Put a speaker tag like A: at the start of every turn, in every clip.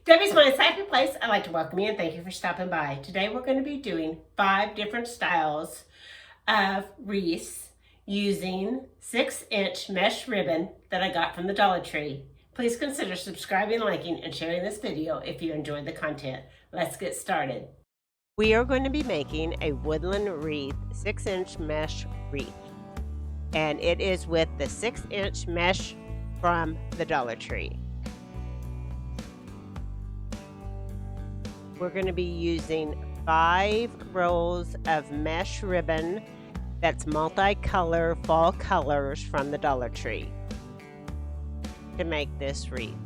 A: Debbie's My Happy Place. I'd like to welcome you and thank you for stopping by. Today we're going to be doing 5 different styles of wreaths using 6-inch mesh ribbon that I got from the Dollar Tree. Please consider subscribing, liking, and sharing this video if you enjoyed the content. Let's get started. We are going to be making a Woodland wreath 6-inch mesh wreath. And it is with the 6-inch mesh from the Dollar Tree. We're going to be using 5 rolls of mesh ribbon that's multicolor fall colors from the Dollar Tree to make this wreath.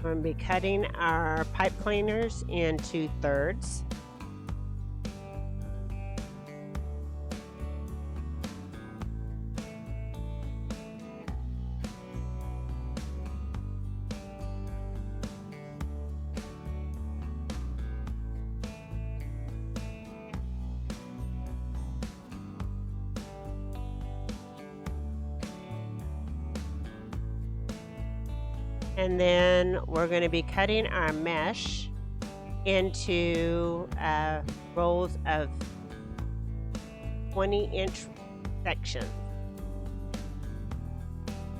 A: We're going to be cutting our pipe cleaners into thirds. And then we're going to be cutting our mesh into rolls of 20-inch sections.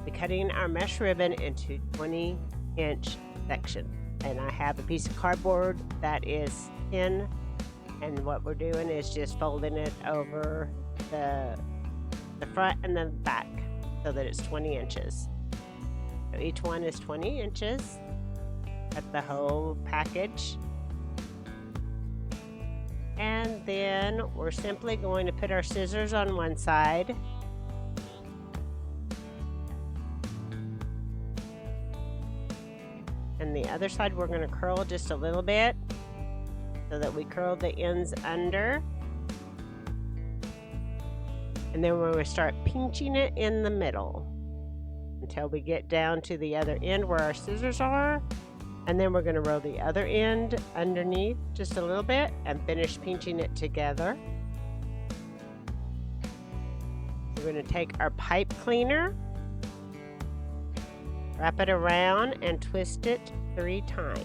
A: We're cutting our mesh ribbon into 20-inch sections. And I have a piece of cardboard that is thin. And what we're doing is just folding it over the front and the back so that it's 20 inches. So each one is 20 inches at the whole package. And then we're simply going to put our scissors on one side. And the other side we're going to curl just a little bit so that we curl the ends under. And then we're going to start pinching it in the middle until we get down to the other end where our scissors are, and then we're going to roll the other end underneath just a little bit and finish pinching it together. We're going to take our pipe cleaner, wrap it around and twist it 3 times.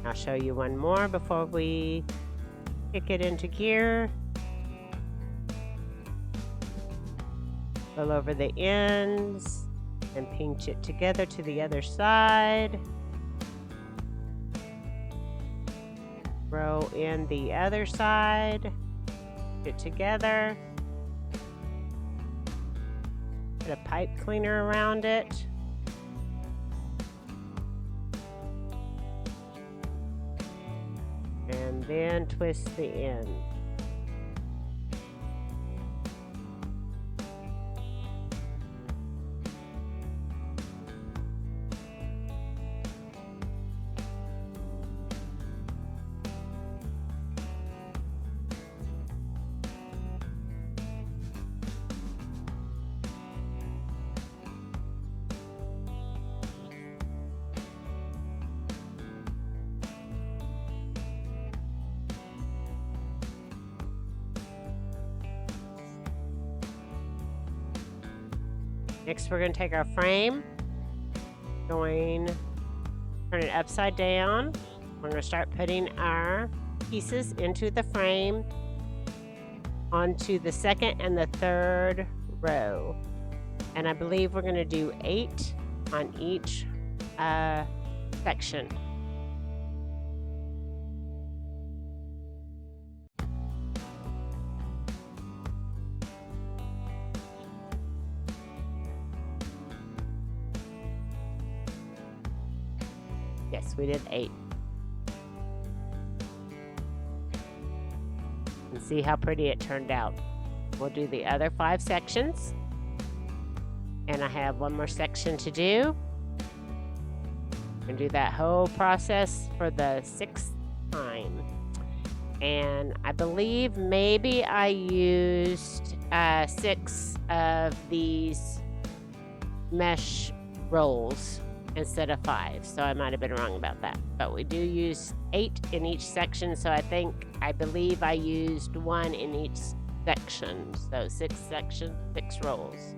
A: I'll show you one more before we kick it into gear. Roll over the ends and pinch it together to the other side. Roll in the other side, put it together. Put a pipe cleaner around it. And then twist the end. Next, we're going to take our frame, turn it upside down. We're going to start putting our pieces into the frame onto the second and the third row. And I believe we're going to do 8 on each section. Yes, we did 8. And see how pretty it turned out. We'll do the other 5 sections. And I have one more section to do. And do that whole process for the 6th time. And I believe maybe I used 6 of these mesh rolls instead of 5, so I might have been wrong about that, but we do use 8 in each section, so I believe I used 1 in each section, so 6 sections, 6 rolls.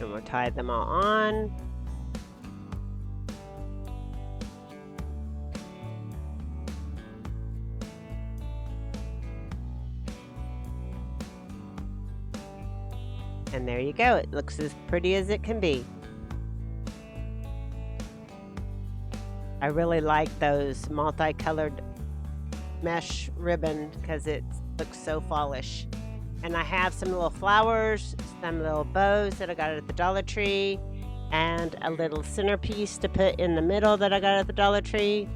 A: And we'll tie them all on. And there you go. It looks as pretty as it can be. I really like those multicolored mesh ribbon because it looks so fallish. And I have some little flowers, some little bows that I got at the Dollar Tree, and a little centerpiece to put in the middle that I got at the Dollar Tree.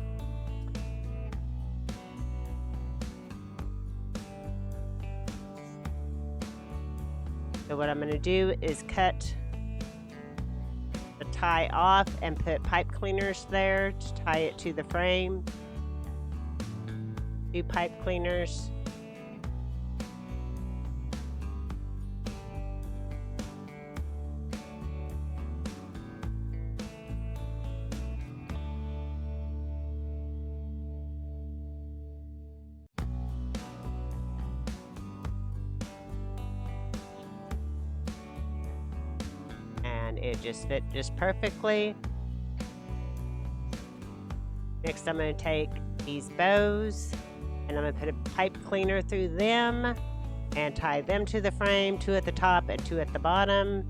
A: So what I'm going to do is cut the tie off and put pipe cleaners there to tie it to the frame. 2 pipe cleaners. And it just fit just perfectly. Next I'm going to take these bows and I'm going to put a pipe cleaner through them and tie them to the frame, 2 at the top and 2 at the bottom.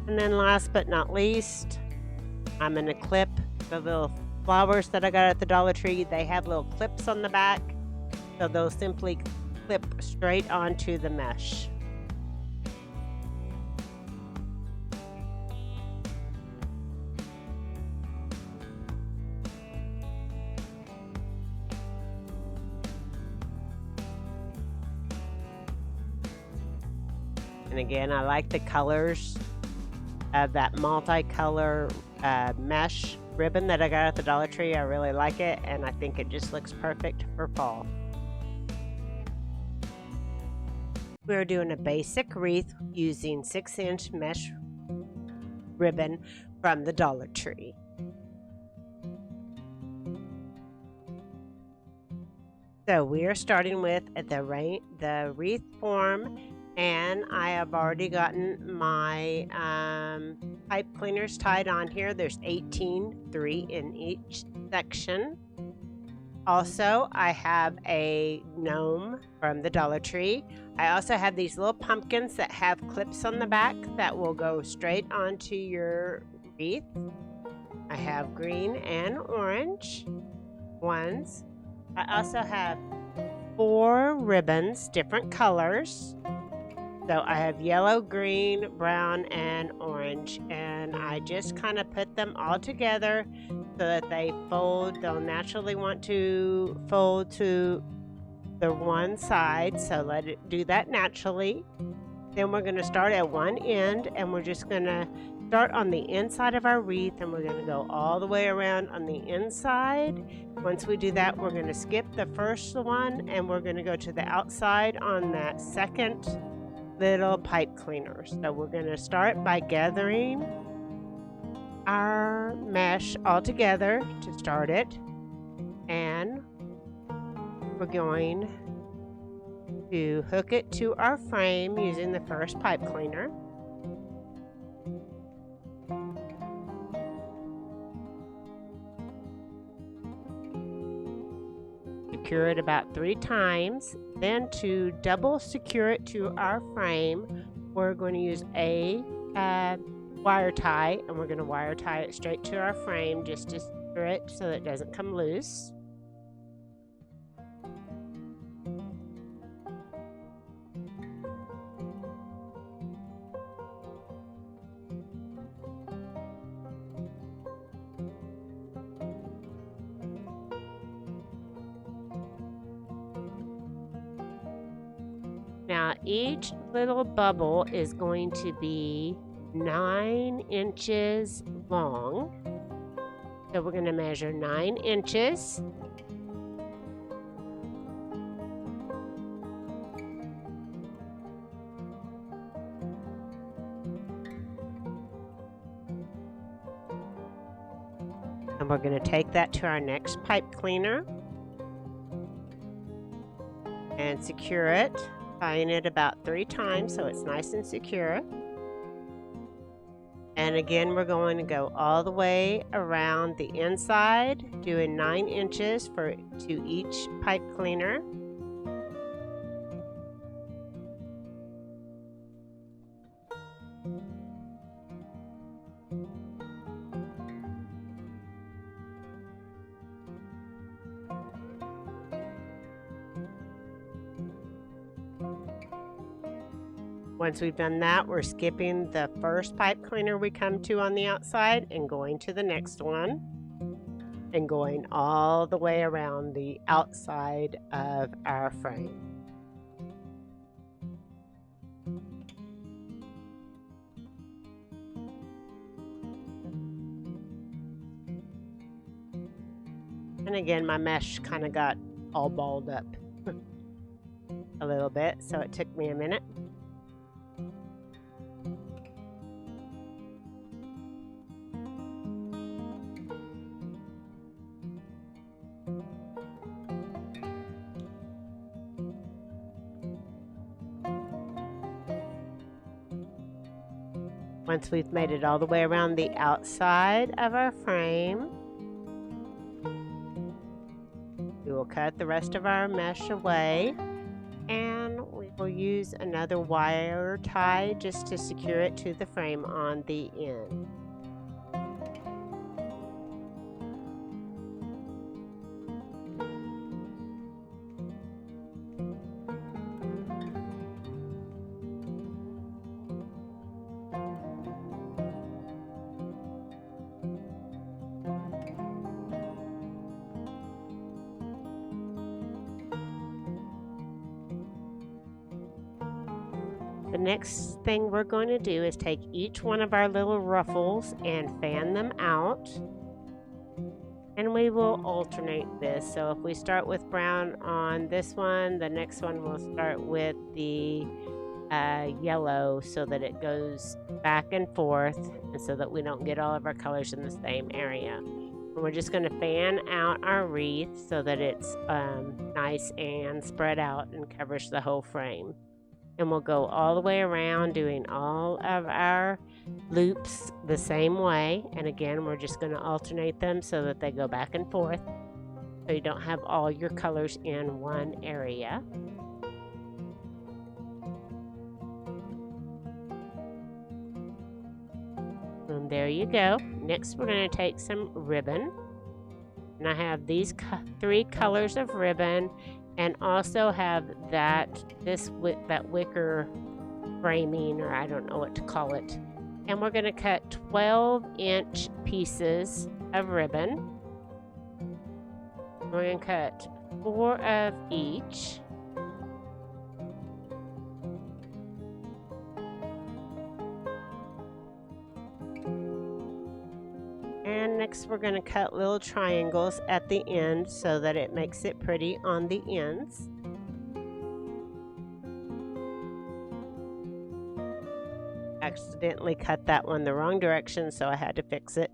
A: And then last but not least, I'm going to clip the little flowers that I got at the Dollar Tree. They have little clips on the back, so they'll simply clip straight onto the mesh. And again, I like the colors of that multicolor mesh ribbon that I got at the Dollar Tree. I really like it, and I think it just looks perfect for fall. We're doing a basic wreath using 6-inch mesh ribbon from the Dollar Tree. So we are starting with the wreath form, and I have already gotten my pipe cleaners tied on here. There's 18, 3 in each section. Also, I have a gnome from the Dollar Tree. I also have these little pumpkins that have clips on the back that will go straight onto your wreath. I have green and orange ones. I also have 4 ribbons, different colors. So I have yellow, green, brown, and orange, and I just kind of put them all together so that they fold. They'll naturally want to fold to the one side, so let it do that naturally. Then we're going to start at one end, and we're just going to start on the inside of our wreath, and we're going to go all the way around on the inside. Once we do that, we're going to skip the first one, and we're going to go to the outside on that second little pipe cleaner. So we're going to start by gathering our mesh all together to start it. And we're going to hook it to our frame using the first pipe cleaner. Secure it about 3 times. Then to double secure it to our frame, we're going to use a wire tie, and we're going to wire tie it straight to our frame just to secure it so that it doesn't come loose. Now each little bubble is going to be 9 inches long. So we're going to measure 9 inches. And we're going to take that to our next pipe cleaner and secure it, tying it about 3 times so it's nice and secure. And again, we're going to go all the way around the inside, doing 9 inches to each pipe cleaner. Once we've done that, we're skipping the first pipe cleaner we come to on the outside and going to the next one and going all the way around the outside of our frame. And again, my mesh kind of got all balled up a little bit, so it took me a minute. Once we've made it all the way around the outside of our frame, we will cut the rest of our mesh away, and we will use another wire tie just to secure it to the frame on the end. The next thing we're going to do is take each one of our little ruffles and fan them out. And we will alternate this. So if we start with brown on this one, the next one will start with the yellow so that it goes back and forth and so that we don't get all of our colors in the same area. And we're just going to fan out our wreath so that it's nice and spread out and covers the whole frame. And we'll go all the way around doing all of our loops the same way. And again, we're just going to alternate them so that they go back and forth, so you don't have all your colors in one area. And there you go. Next, we're going to take some ribbon. And I have these 3 colors of ribbon, and also have that wicker framing, or I don't know what to call it. And we're going to cut 12-inch pieces of ribbon. We're going to cut 4 of each. And next we're going to cut little triangles at the end so that it makes it pretty on the ends. Accidentally cut that one the wrong direction, so I had to fix it.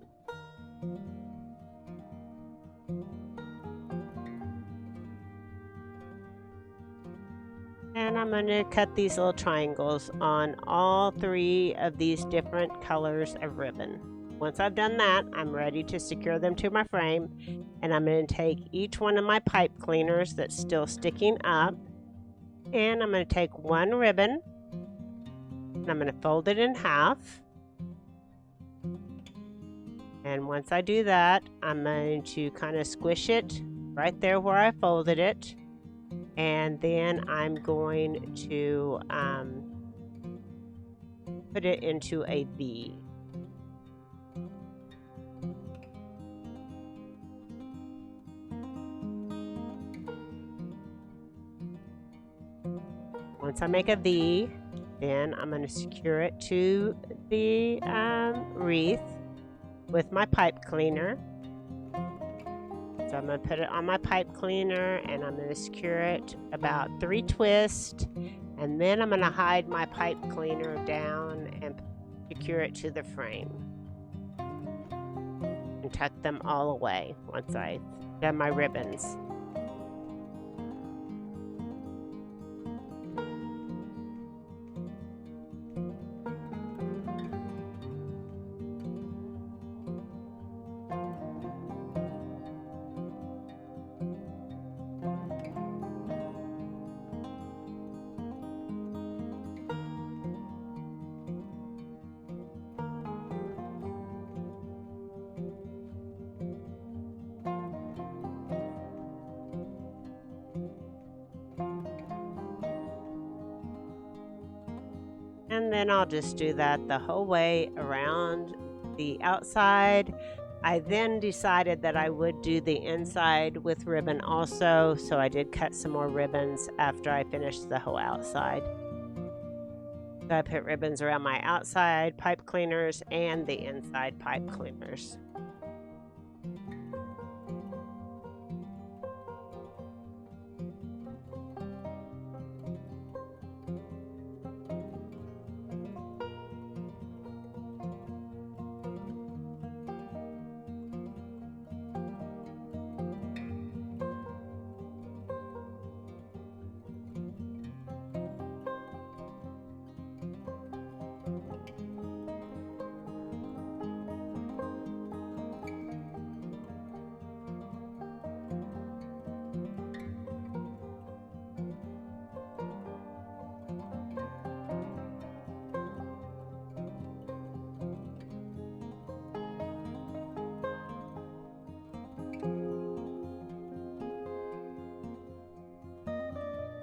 A: And I'm going to cut these little triangles on all 3 of these different colors of ribbon. Once I've done that, I'm ready to secure them to my frame, and I'm going to take each one of my pipe cleaners that's still sticking up, and I'm going to take one ribbon, and I'm going to fold it in half. And once I do that, I'm going to kind of squish it right there where I folded it, and then I'm going to put it into a V. Once I make a V, then I'm going to secure it to the wreath with my pipe cleaner. So I'm going to put it on my pipe cleaner, and I'm going to secure it about 3 twists, and then I'm going to hide my pipe cleaner down and secure it to the frame and tuck them all away once I've done my ribbons. And then I'll just do that the whole way around the outside. I then decided that I would do the inside with ribbon also, so I did cut some more ribbons after I finished the whole outside. So I put ribbons around my outside pipe cleaners and the inside pipe cleaners.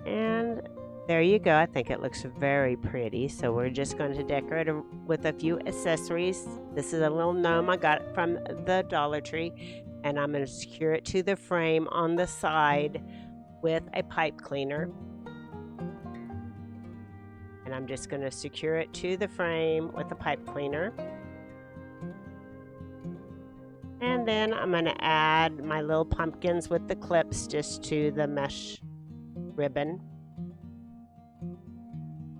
A: And there you go. I think it looks very pretty. So we're just going to decorate it with a few accessories. This is a little gnome I got from the Dollar Tree, and I'm going to secure it to the frame on the side with a pipe cleaner. And I'm just going to secure it to the frame with a pipe cleaner. And then I'm going to add my little pumpkins with the clips just to the mesh ribbon.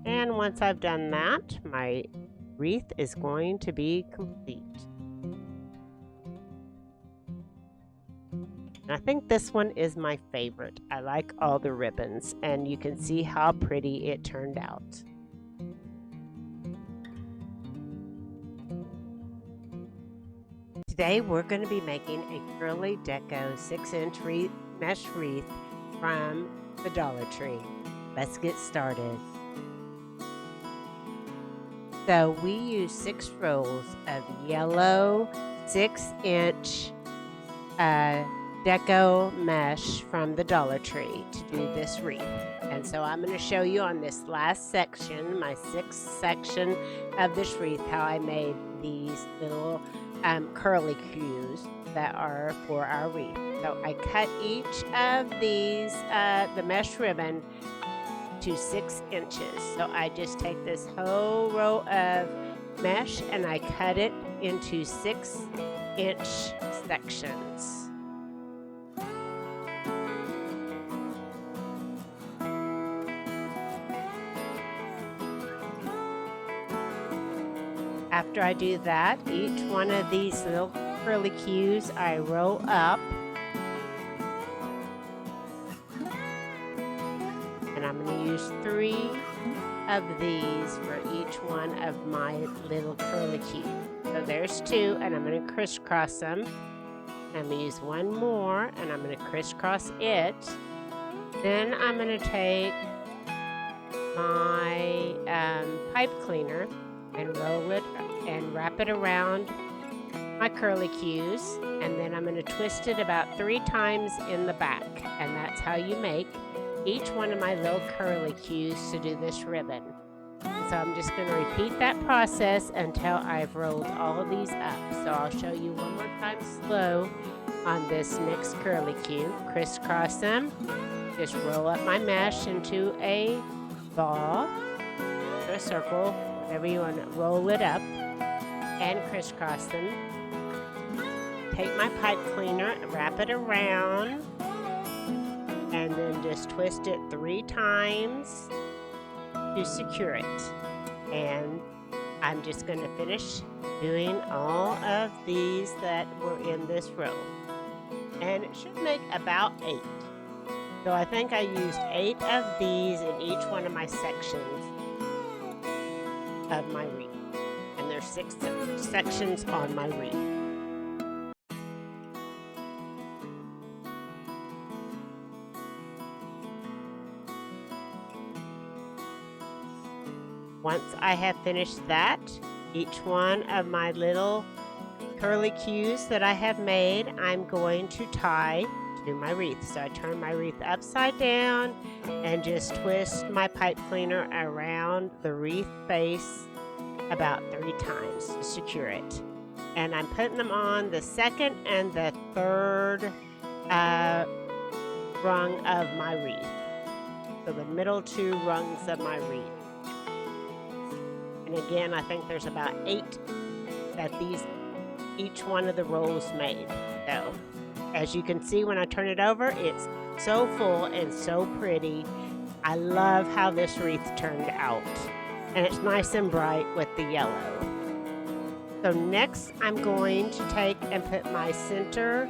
A: And once I've done that, my wreath is going to be complete. And I think this one is my favorite. I like all the ribbons, and you can see how pretty it turned out. Today we're going to be making a curly Deco 6-inch mesh wreath from the Dollar Tree. Let's get started. So we use 6 rolls of yellow 6-inch Deco mesh from the Dollar Tree to do this wreath. And so I'm going to show you on this last section, my 6th section of this wreath, how I made these little curly cues that are for our wreath. So I cut each of these, the mesh ribbon, to 6 inches. So I just take this whole row of mesh and I cut it into 6-inch sections. After I do that, each one of these little curly cues I roll up. And I'm going to use 3 of these for each one of my little curlicue. So there's 2, and I'm going to crisscross them. I'm going to use 1 more, and I'm going to crisscross it. Then I'm going to take my pipe cleaner and roll it and wrap it around my curlicues, and then I'm going to twist it about 3 times in the back, and that's how you make each one of my little curlicues to do this ribbon. And so I'm just going to repeat that process until I've rolled all of these up. So I'll show you one more time slow on this next curlicue. Crisscross them, just roll up my mesh into a ball or a circle, whatever you want to, roll it up and crisscross them. Take my pipe cleaner, wrap it around, and then just twist it 3 times to secure it. And I'm just going to finish doing all of these that were in this row. And it should make about 8. So I think I used 8 of these in each one of my sections of my wreath. And there's 6 sections on my wreath. Once I have finished that, each one of my little curlicues that I have made, I'm going to tie to my wreath. So I turn my wreath upside down and just twist my pipe cleaner around the wreath base about 3 times to secure it. And I'm putting them on the 2nd and the 3rd rung of my wreath. So the middle 2 rungs of my wreath. And again, I think there's about 8 that each one of the rolls made. So, as you can see when I turn it over, it's so full and so pretty. I love how this wreath turned out. And it's nice and bright with the yellow. So next, I'm going to take and put my center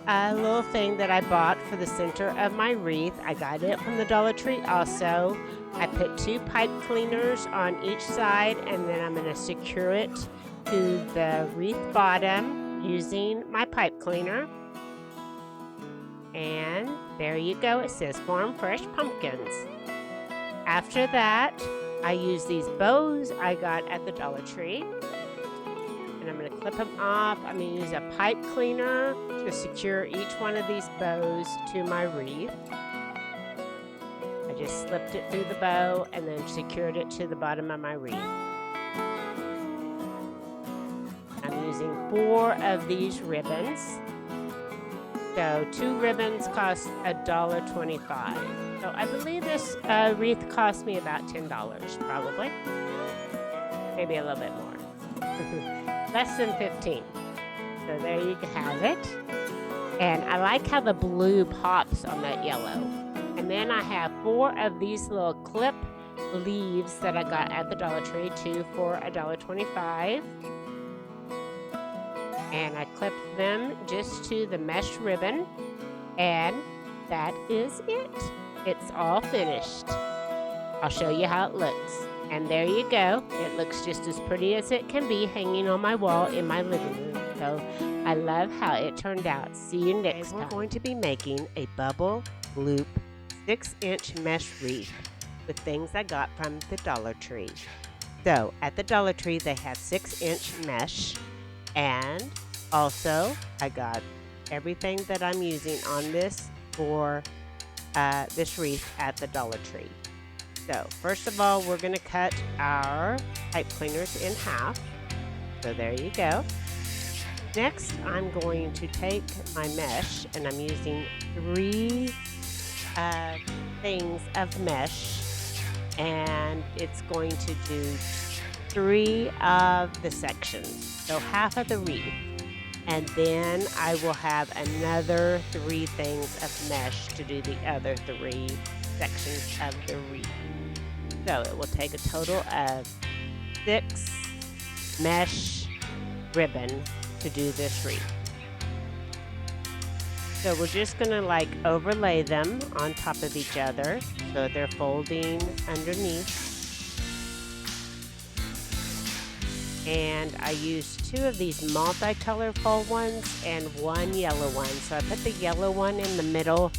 A: little thing that I bought for the center of my wreath. I got it from the Dollar Tree also. I put 2 pipe cleaners on each side, and then I'm going to secure it to the wreath bottom using my pipe cleaner. And there you go. It says Farm Fresh Pumpkins. After that, I use these bows I got at the Dollar Tree. And I'm going to clip them off. I'm going to use a pipe cleaner to secure each one of these bows to my wreath. I just slipped it through the bow and then secured it to the bottom of my wreath. I'm using 4 of these ribbons. So 2 ribbons cost $1.25. So I believe this wreath cost me about $10 probably. Maybe a little bit more. Less than 15. So there you have it. And I like how the blue pops on that yellow. And then I have 4 of these little clip leaves that I got at the Dollar Tree, 2 for $1.25. And I clipped them just to the mesh ribbon. And that is it. It's all finished. I'll show you how it looks. And there you go. It looks just as pretty as it can be hanging on my wall in my living room. So I love how it turned out. See you next time. We're going to be making a bubble loop 6-inch mesh wreath with things I got from the Dollar Tree. So at the Dollar Tree they have 6-inch mesh, and also I got everything that I'm using on this for this wreath at the Dollar Tree. So first of all, we're going to cut our pipe cleaners in half. So there you go. Next, I'm going to take my mesh, and I'm using 3 things of mesh, and it's going to do 3 of the sections, so half of the wreath. And then I will have another 3 things of mesh to do the other 3 sections of the wreath. So it will take a total of 6 mesh ribbon to do this wreath. So we're just gonna like overlay them on top of each other so they're folding underneath. And I used 2 of these multicolorful ones and 1 yellow one. So I put the yellow one in the middle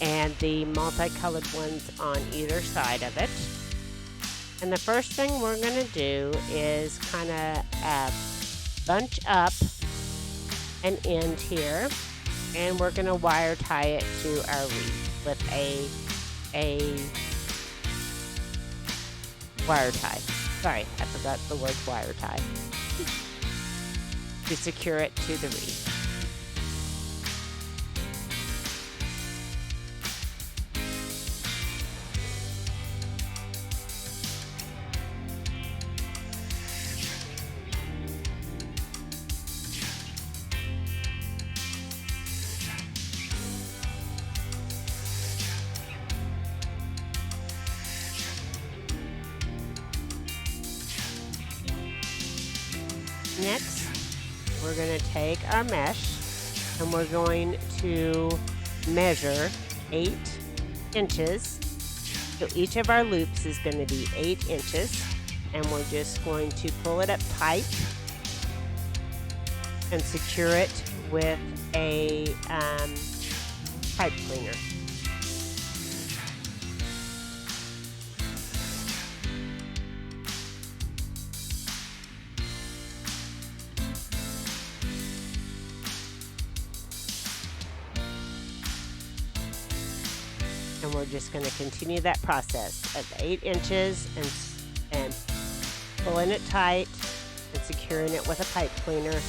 A: and the multicolored ones on either side of it. And the first thing we're gonna do is kind of bunch up an end here, and we're gonna wire tie it to our wreath with a wire tie. Sorry, I forgot the word wire tie. To secure it to the wreath. Next, we're going to take our mesh and we're going to measure 8 inches. So each of our loops is going to be 8 inches, and we're just going to pull it up tight and secure it with a pipe cleaner. And we're just going to continue that process of 8 inches and pulling it tight and securing it with a pipe cleaner.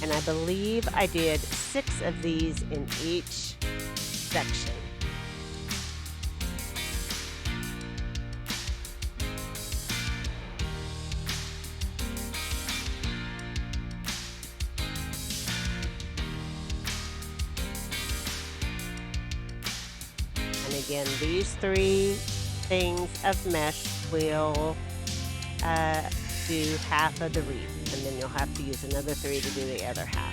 A: And I believe I did 6 of these in each section. And again, these 3 things of mesh will do half of the wreath, and then you'll have to use another 3 to do the other half.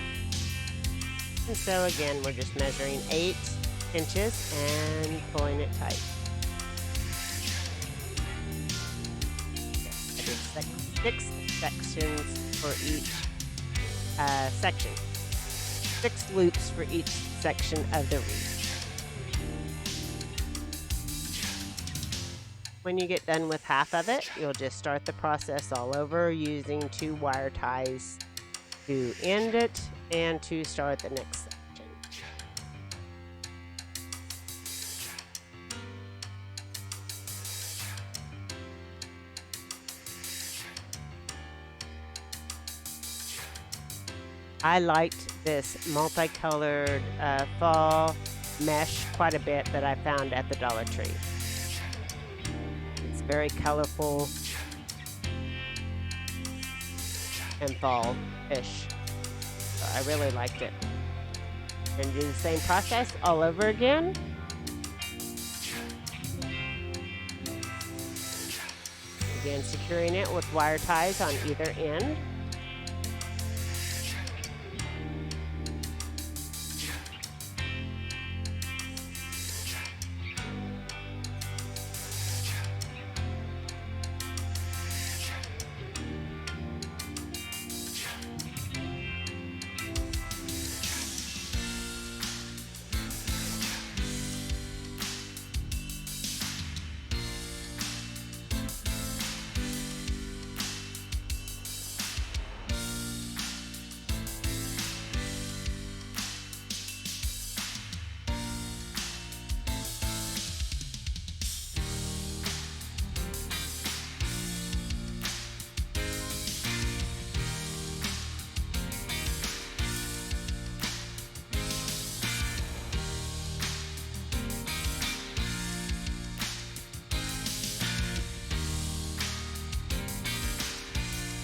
A: And so again, we're just measuring 8 inches and pulling it tight. I did 6 sections for each section. 6 loops for each section of the wreath. When you get done with half of it, you'll just start the process all over using 2 wire ties to end it and to start the next section. I liked this multicolored fall mesh quite a bit that I found at the Dollar Tree. Very colorful and fall-ish. So I really liked it. And do the same process all over again. Again, securing it with wire ties on either end.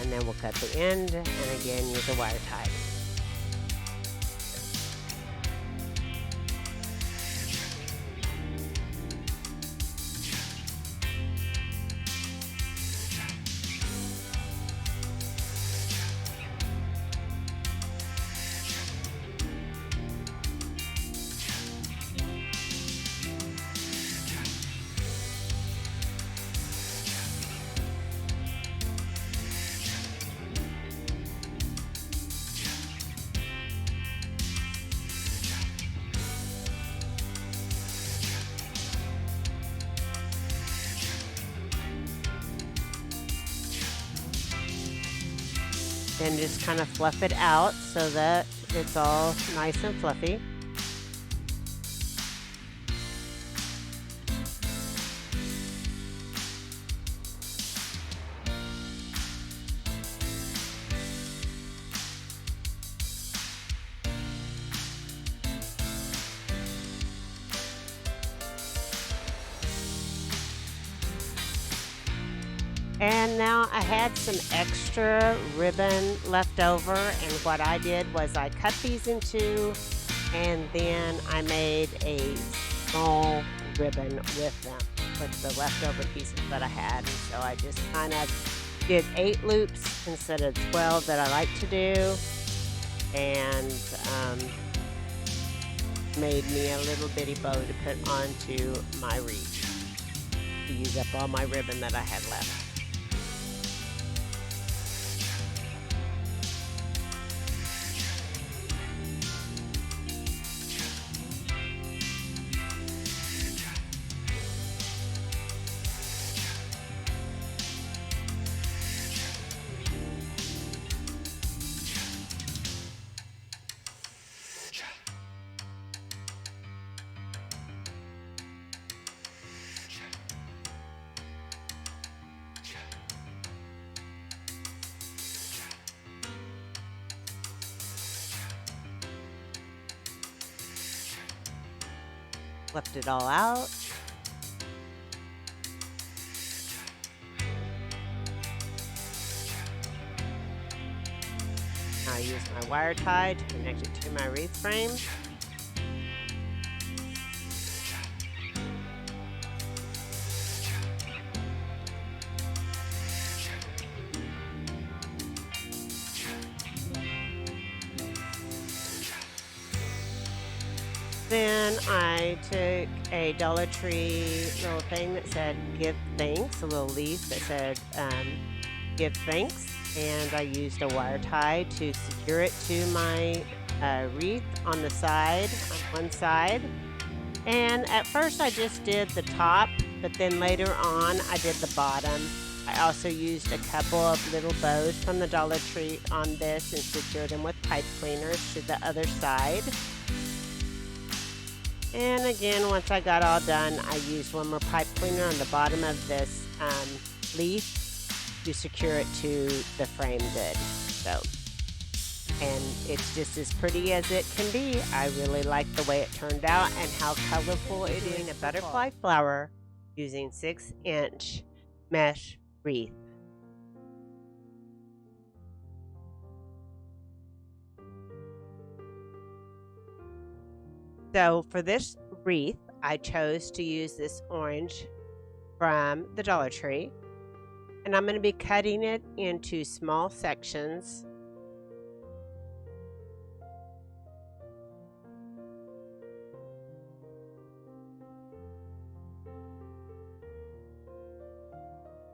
A: And then we'll cut the end and again use a wire tie. Then just kind of fluff it out so that it's all nice and fluffy. And now I had some extra ribbon left over, and what I did was I cut these in two, and then I made a small ribbon with them, with the leftover pieces that I had. And so I just kind of did 8 loops instead of 12 that I like to do, and made me a little bitty bow to put onto my wreath to use up all my ribbon that I had left. Flipped it all out. I use my wire tie to connect it to my wreath frame. Then I took a Dollar Tree little thing that said give thanks, a little leaf that said give thanks, and I used a wire tie to secure it to my wreath on the side, on one side. And at first I just did the top, but then later on I did the bottom. I also used a couple of little bows from the Dollar Tree on this and secured them with pipe cleaners to the other side. And again, once I got all done, I used one more pipe cleaner on the bottom of this leaf to secure it to the frame good. So, and it's just as pretty as it can be. I really like the way it turned out and how colorful it is. Doing a butterfly flower using 6-inch mesh wreath. So for this wreath, I chose to use this orange from the Dollar Tree, and I'm going to be cutting it into small sections.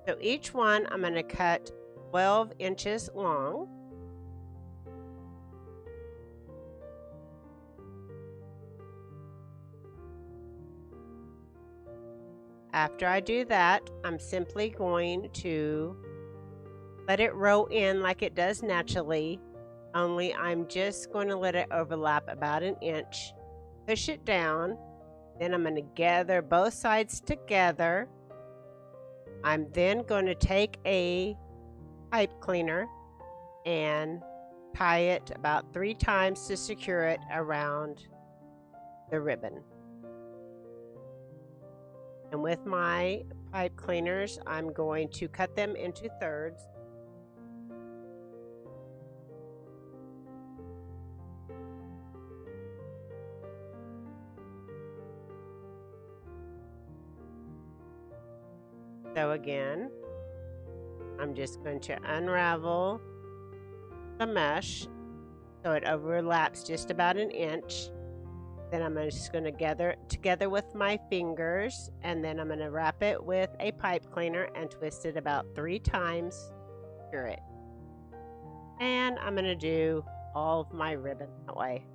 A: So each one I'm going to cut 12 inches long. After I do that, I'm simply going to let it roll in like it does naturally, only I'm just going to let it overlap about 1 inch, push it down, then I'm going to gather both sides together. I'm then going to take a pipe cleaner and tie it about 3 times to secure it around the ribbon. And with my pipe cleaners, I'm going to cut them into thirds. So again, I'm just going to unravel the mesh so it overlaps just about 1 inch. Then I'm just going to gather it together with my fingers, and then I'm going to wrap it with a pipe cleaner and twist it about 3 times, secure it. And I'm going to do all of my ribbon that way.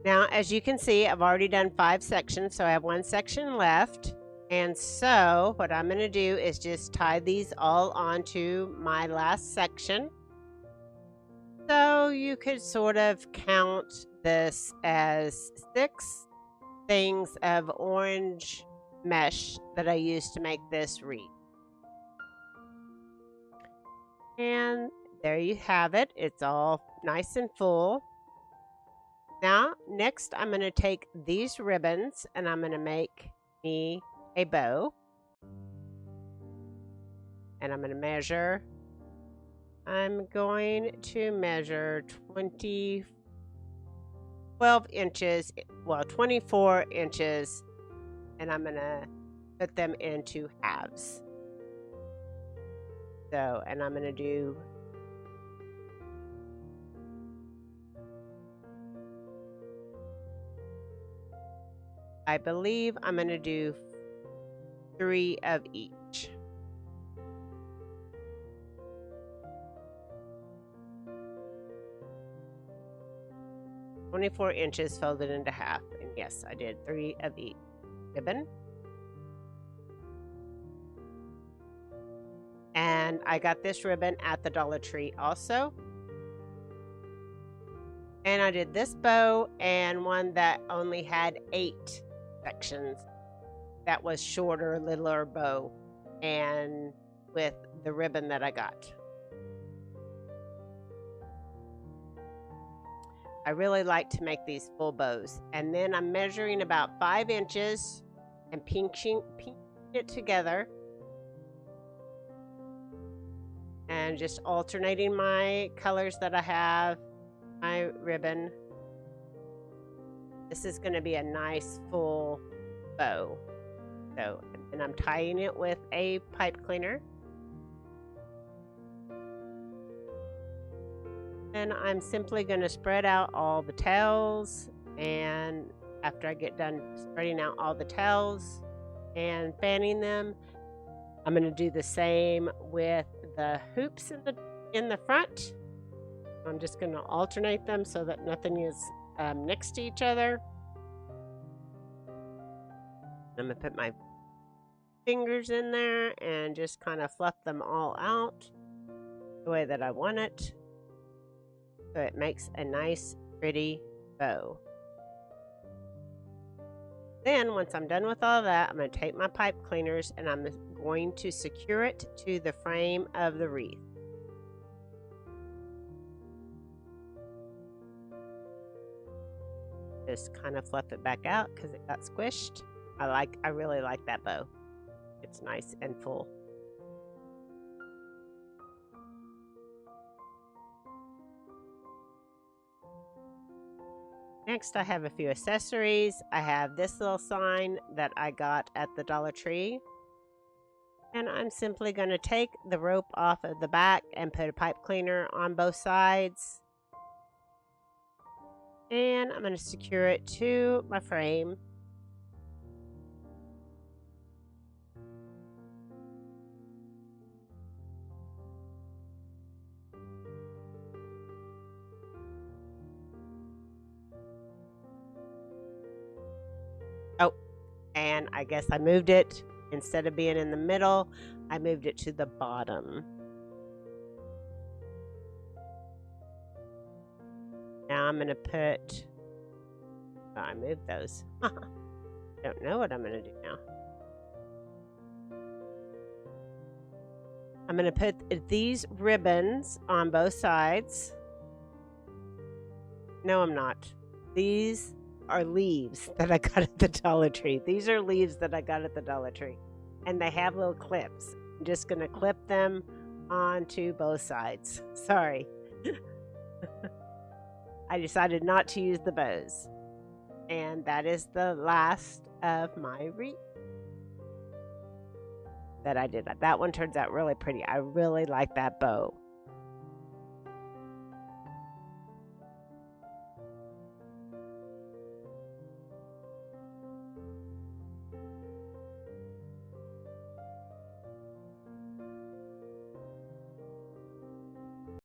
A: Now, as you can see, I've already done 5 sections, so I have 1 section left. And so what I'm going to do is just tie these all onto my last section. So you could sort of count this as 6 things of orange mesh that I used to make this wreath. And there you have it. It's all nice and full. Now, next I'm going to take these ribbons and I'm going to make me a bow. And I'm going to measure. I'm going to measure 12 inches, well, 24 inches, and I'm going to put them into halves. So, and I'm going to do I believe I'm going to do 3 of each. "24 inches folded into half." And yes, I did 3 of each ribbon. And I got this ribbon at the Dollar Tree also. And I did this bow and one that only had 8 sections. That was shorter, littler bow, and with the ribbon that I got. I really like to make these full bows. And then I'm measuring about 5 inches and pinching it together. And just alternating my colors that I have, my ribbon. This is going to be a nice full bow. So, and I'm tying it with a pipe cleaner. And I'm simply going to spread out all the tails, and after I get done spreading out all the tails and fanning them, I'm going to do the same with the hoops in the front. I'm just going to alternate them so that nothing is next to each other. I'm going to put my fingers in there and just kind of fluff them all out the way that I want it. So it makes a nice, pretty bow. Then, once I'm done with all that, I'm going to take my pipe cleaners and I'm going to secure it to the frame of the wreath. Just kind of fluff it back out because it got squished. I really like that bow. It's nice and full. Next, I have a few accessories. I have this little sign that I got at the Dollar Tree. And I'm simply going to take the rope off of the back and put a pipe cleaner on both sides. And I'm going to secure it to my frame. Oh, and I guess I moved it. Instead of being in the middle, I moved it to the bottom. Now I'm going to put... Oh, I moved those. Don't know what I'm going to do now. I'm going to put these ribbons on both sides. No, I'm not. These are leaves that I got at the Dollar Tree. These are leaves that I got at the Dollar Tree. And they have little clips. I'm just going to clip them onto both sides. Sorry. I decided not to use the bows. And that is the last of my wreath that I did. That one turns out really pretty. I really like that bow.